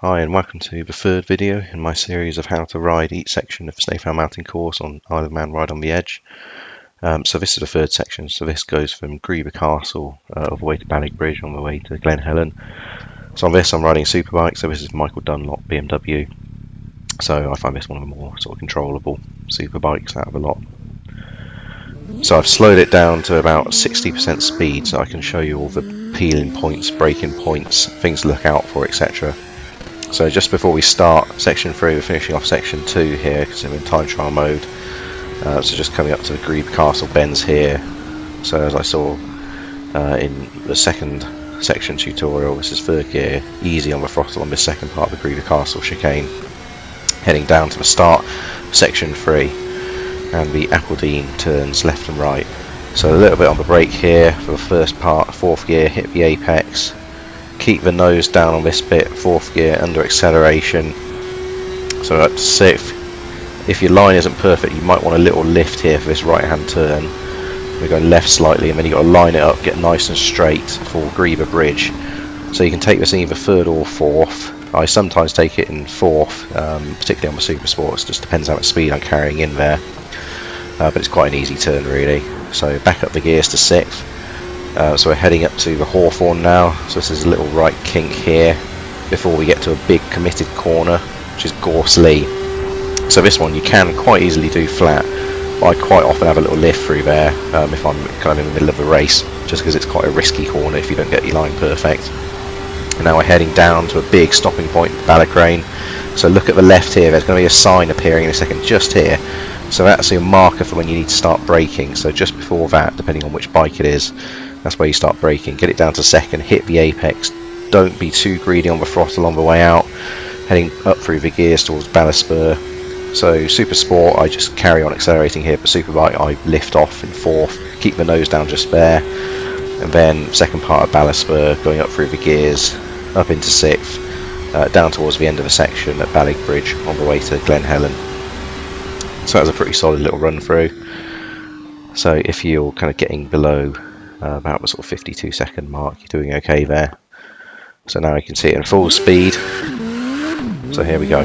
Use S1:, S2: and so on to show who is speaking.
S1: Hi and welcome to the third video in my series of how to ride each section of Snaefell Mountain Course on Isle of Man Ride on the Edge. So this is the third section, so this goes from Greeba Castle all the way to Ballig Bridge on the way to Glen Helen. So on this I'm riding a superbike, so this is Michael Dunlop BMW. So I find this one of the more sort of controllable superbikes out of a lot. So I've slowed it down to about 60% speed so I can show you all the peeling points, braking points, things to look out for, etc. So just before we start section 3, we're finishing off section 2 here because I'm in time trial mode. So just coming up to the Greeba Castle bends here. So as I saw in the second section tutorial, this is third gear, easy on the throttle on this second part of the Greeba Castle chicane. Heading down to the start section 3 and the Appledene turns left and right. So a little bit on the brake here for the first part, fourth gear, hit the apex. Keep the nose down on this bit, fourth gear, under acceleration. So up to sixth. If your line isn't perfect, you might want a little lift here for this right hand turn. We're going left slightly and then you've got to line it up, get nice and straight for Greeba Bridge. So you can take this in either third or fourth. I sometimes take it in fourth, particularly on the Super Sports, just depends how much speed I'm carrying in there. But it's quite an easy turn really. So back up the gears to sixth. So we're heading up to the Hawthorn now, so this is a little right kink here before we get to a big committed corner, which is Gorse Lee. So this one you can quite easily do flat, but I quite often have a little lift through there if I'm kind of in the middle of the race, just because it's quite a risky corner if you don't get your line perfect. And now we're heading down to a big stopping point, Ballig. So look at the left here, there's going to be a sign appearing in a second just here. So that's your marker for when you need to start braking, so just before that, depending on which bike it is, that's where you start braking. Get it down to second, hit the apex, don't be too greedy on the throttle on the way out, heading up through the gears towards Ballispur. So Super Sport, I just carry on accelerating here, but Superbike I lift off in fourth, keep the nose down just there, and then second part of Ballispur, going up through the gears, up into sixth, down towards the end of the section at Ballig Bridge on the way to Glen Helen. So that was a pretty solid little run through. So if you're kind of getting below about the sort of 52-second mark, you're doing okay there. So now you can see it in full speed. So here we go.